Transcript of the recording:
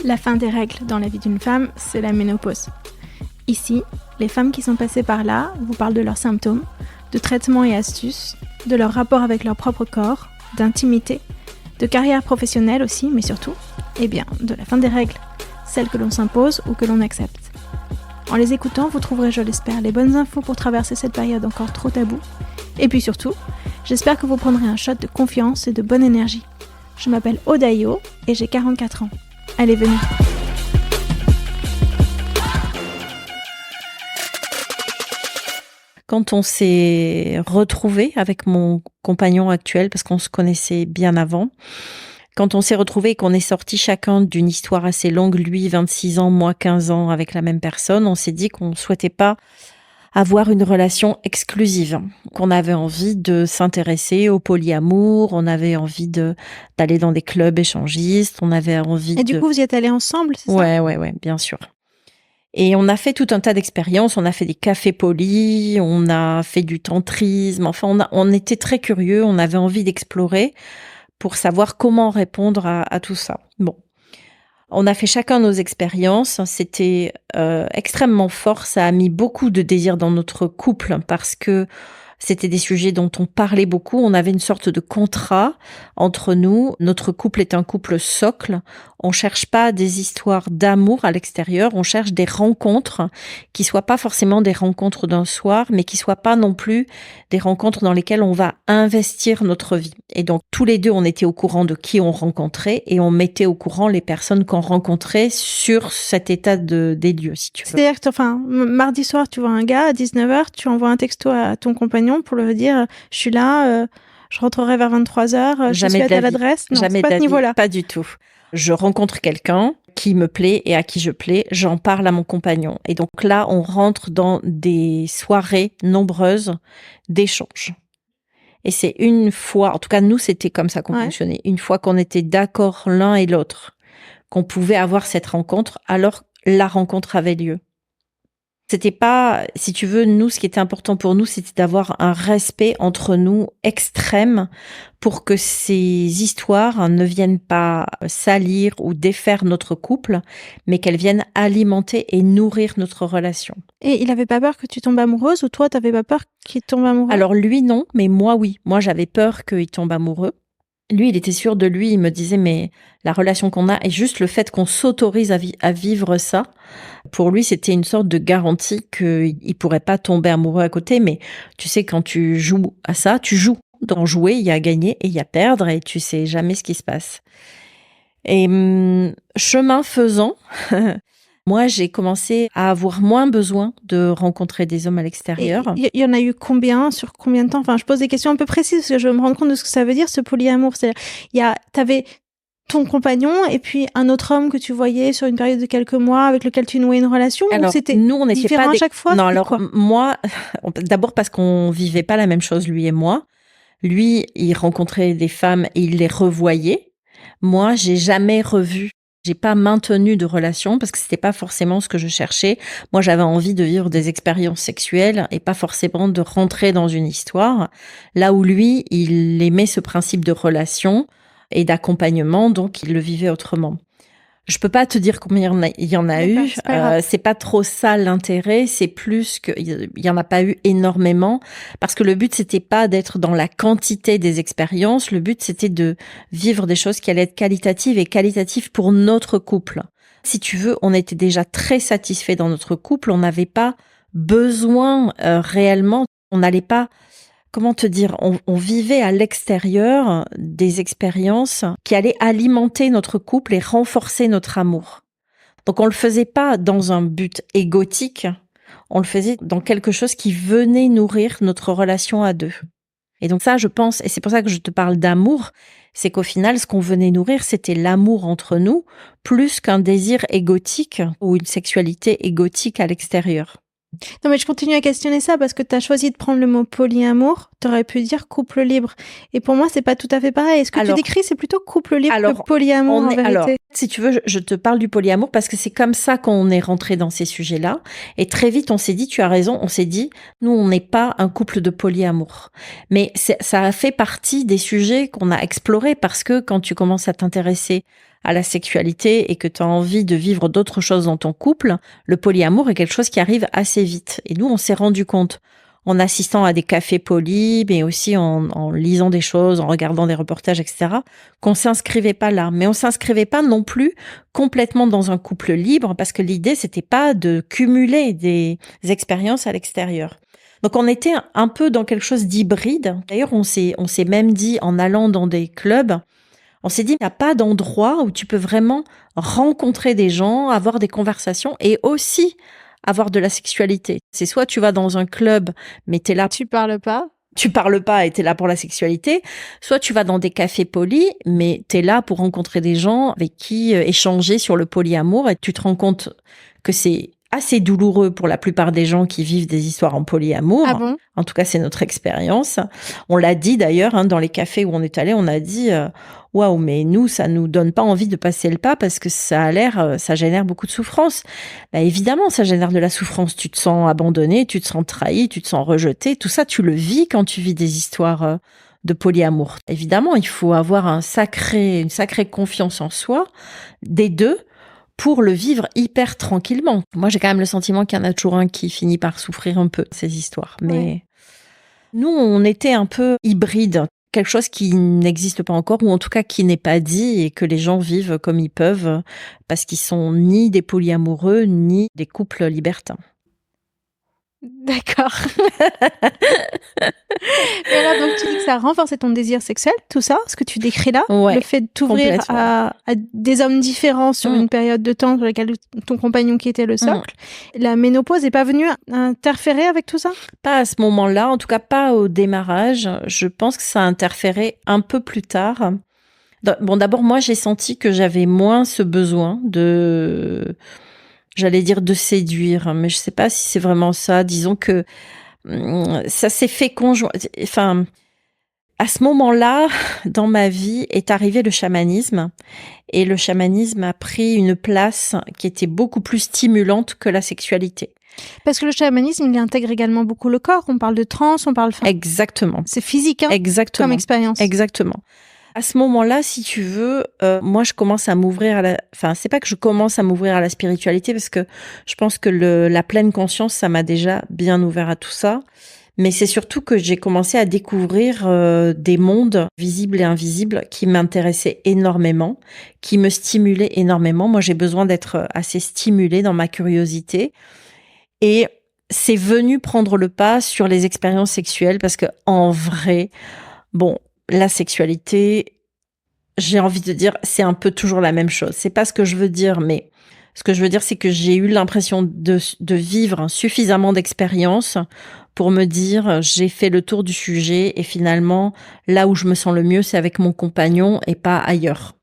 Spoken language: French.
La fin des règles dans la vie d'une femme, c'est la ménopause. Ici, les femmes qui sont passées par là vous parlent de leurs symptômes, de traitements et astuces, de leur rapport avec leur propre corps, d'intimité, de carrière professionnelle aussi, mais surtout, de la fin des règles, celles que l'on s'impose ou que l'on accepte. En les écoutant, vous trouverez, je l'espère, les bonnes infos pour traverser cette période encore trop taboue. Et puis surtout, j'espère que vous prendrez un shot de confiance et de bonne énergie. Je m'appelle Odayo et j'ai 44 ans. Allez, venez. Quand on s'est retrouvés avec mon compagnon actuel, parce qu'on se connaissait bien avant, quand on s'est retrouvés et qu'on est sortis chacun d'une histoire assez longue, lui 26 ans, moi 15 ans avec la même personne, on s'est dit qu'on ne souhaitait pas avoir une relation exclusive, qu'on avait envie de s'intéresser au polyamour, on avait envie d'aller dans des clubs échangistes, on avait envie Et du coup, vous y êtes allés ensemble, c'est ça ? Ouais, bien sûr. Et on a fait tout un tas d'expériences, on a fait des cafés polis, on a fait du tantrisme, enfin on était très curieux, on avait envie d'explorer pour savoir comment répondre à tout ça. Bon. On a fait chacun nos expériences, c'était extrêmement fort, ça a mis beaucoup de désir dans notre couple parce que c'était des sujets dont on parlait beaucoup, on avait une sorte de contrat entre nous, notre couple est un couple socle, on cherche pas des histoires d'amour à l'extérieur, on cherche des rencontres qui soient pas forcément des rencontres d'un soir, mais qui soient pas non plus des rencontres dans lesquelles on va investir notre vie. Et donc tous les deux, on était au courant de qui on rencontrait et on mettait au courant les personnes qu'on rencontrait sur cet état des lieux, si tu veux. C'est-à-dire que, mardi soir, tu vois un gars, à 19h, tu envoies un texto à ton compagnon pour lui dire « Je suis là, je rentrerai vers 23h, je suis à telle adresse ». Non, jamais c'est pas de niveau-là. Pas du tout. Je rencontre quelqu'un qui me plaît et à qui je plais, j'en parle à mon compagnon. Et donc là, on rentre dans des soirées nombreuses d'échanges. Et c'est une fois, en tout cas nous, c'était comme ça qu'on fonctionnait. Une fois qu'on était d'accord l'un et l'autre, qu'on pouvait avoir cette rencontre, alors la rencontre avait lieu. C'était pas, si tu veux, nous, ce qui était important pour nous, c'était d'avoir un respect entre nous extrême pour que ces histoires ne viennent pas salir ou défaire notre couple, mais qu'elles viennent alimenter et nourrir notre relation. Et il avait pas peur que tu tombes amoureuse ou toi, t'avais pas peur qu'il tombe amoureux ? Alors lui, non, mais moi, oui. Moi, j'avais peur qu'il tombe amoureux. Lui, il était sûr de lui, il me disait, mais la relation qu'on a et juste le fait qu'on s'autorise à vivre ça, pour lui, c'était une sorte de garantie qu'il pourrait pas tomber amoureux à côté. Mais tu sais, quand tu joues à ça, tu joues. Dans jouer, il y a gagner et il y a perdre et tu sais jamais ce qui se passe. Et chemin faisant, moi, j'ai commencé à avoir moins besoin de rencontrer des hommes à l'extérieur. Il y en a eu combien, sur combien de temps ? Enfin, je pose des questions un peu précises parce que je me rends compte de ce que ça veut dire, ce polyamour. C'est-à-dire, t'avais ton compagnon et puis un autre homme que tu voyais sur une période de quelques mois avec lequel tu nouais une relation. Alors, ou c'était nous, on n'était différent pas à chaque fois. Non, alors quoi moi, d'abord parce qu'on vivait pas la même chose, lui et moi. Lui, il rencontrait des femmes et il les revoyait. Moi, j'ai jamais revu. J'ai pas maintenu de relation parce que c'était pas forcément ce que je cherchais. Moi, j'avais envie de vivre des expériences sexuelles et pas forcément de rentrer dans une histoire. Là où lui, il aimait ce principe de relation et d'accompagnement, donc il le vivait autrement. Je peux pas te dire combien il y en a eu. C'est pas trop ça l'intérêt. C'est plus qu'il y en a pas eu énormément parce que le but c'était pas d'être dans la quantité des expériences. Le but c'était de vivre des choses qui allaient être qualitatives et qualitatives pour notre couple. Si tu veux, on était déjà très satisfaits dans notre couple. On n'avait pas besoin réellement. On n'allait pas. Comment te dire, on vivait à l'extérieur des expériences qui allaient alimenter notre couple et renforcer notre amour. Donc on le faisait pas dans un but égotique, on le faisait dans quelque chose qui venait nourrir notre relation à deux. Et donc ça, je pense, et c'est pour ça que je te parle d'amour, c'est qu'au final, ce qu'on venait nourrir, c'était l'amour entre nous, plus qu'un désir égotique ou une sexualité égotique à l'extérieur. Non, mais je continue à questionner ça parce que tu as choisi de prendre le mot polyamour. Tu aurais pu dire couple libre. Et pour moi, c'est pas tout à fait pareil. Est-ce que tu décris, c'est plutôt couple libre que polyamour en vérité? Alors, si tu veux, je te parle du polyamour parce que c'est comme ça qu'on est rentré dans ces sujets-là. Et très vite, on s'est dit, tu as raison, on s'est dit, nous, on n'est pas un couple de polyamour. Mais ça a fait partie des sujets qu'on a explorés parce que quand tu commences à t'intéresser à la sexualité et que tu as envie de vivre d'autres choses dans ton couple, le polyamour est quelque chose qui arrive assez vite. Et nous, on s'est rendu compte, en assistant à des cafés poly, mais aussi en lisant des choses, en regardant des reportages, etc., qu'on s'inscrivait pas là. Mais on s'inscrivait pas non plus complètement dans un couple libre parce que l'idée, c'était pas de cumuler des expériences à l'extérieur. Donc, on était un peu dans quelque chose d'hybride. D'ailleurs, on s'est même dit, en allant dans des clubs, on s'est dit, il n'y a pas d'endroit où tu peux vraiment rencontrer des gens, avoir des conversations et aussi avoir de la sexualité. C'est soit tu vas dans un club, mais t'es là. Tu parles pas Et t'es là pour la sexualité. Soit tu vas dans des cafés poly, mais t'es là pour rencontrer des gens avec qui échanger sur le polyamour et tu te rends compte que c'est assez douloureux pour la plupart des gens qui vivent des histoires en polyamour. Ah bon? En tout cas, c'est notre expérience. On l'a dit d'ailleurs, dans les cafés où on est allé, on a dit waouh, mais nous, ça nous donne pas envie de passer le pas parce que ça génère beaucoup de souffrance. Bah, évidemment, ça génère de la souffrance. Tu te sens abandonné, tu te sens trahi, tu te sens rejeté. Tout ça, tu le vis quand tu vis des histoires de polyamour. Évidemment, il faut avoir une sacrée confiance en soi, des deux, pour le vivre hyper tranquillement. Moi, j'ai quand même le sentiment qu'il y en a toujours un qui finit par souffrir un peu, ces histoires. Mais nous, on était un peu hybride, quelque chose qui n'existe pas encore, ou en tout cas qui n'est pas dit, et que les gens vivent comme ils peuvent, parce qu'ils sont ni des polyamoureux, ni des couples libertins. D'accord. Mais alors, donc, tu dis que ça a renforcé ton désir sexuel, tout ça, ce que tu décris là, le fait de t'ouvrir à des hommes différents sur une période de temps sur laquelle ton compagnon quittait le socle. La ménopause n'est pas venue interférer avec tout ça? Pas à ce moment-là, en tout cas pas au démarrage. Je pense que ça a interféré un peu plus tard. Bon, d'abord, moi, j'ai senti que j'avais moins ce besoin j'allais dire de séduire, mais je sais pas si c'est vraiment ça. Disons que ça s'est fait enfin, à ce moment-là, dans ma vie, est arrivé le chamanisme. Et le chamanisme a pris une place qui était beaucoup plus stimulante que la sexualité. Parce que le chamanisme, il intègre également beaucoup le corps. On parle de transe, on parle... Exactement. C'est physique, hein, exactement. Comme expérience. Exactement. À ce moment-là, si tu veux, moi, je commence à m'ouvrir Enfin, c'est pas que je commence à m'ouvrir à la spiritualité, parce que je pense que la pleine conscience, ça m'a déjà bien ouvert à tout ça. Mais c'est surtout que j'ai commencé à découvrir des mondes visibles et invisibles qui m'intéressaient énormément, qui me stimulaient énormément. Moi, j'ai besoin d'être assez stimulée dans ma curiosité. Et c'est venu prendre le pas sur les expériences sexuelles, parce que en vrai, bon, la sexualité, j'ai envie de dire, c'est un peu toujours la même chose. C'est pas ce que je veux dire, mais ce que je veux dire, c'est que j'ai eu l'impression de vivre suffisamment d'expériences pour me dire, j'ai fait le tour du sujet et finalement, là où je me sens le mieux, c'est avec mon compagnon et pas ailleurs.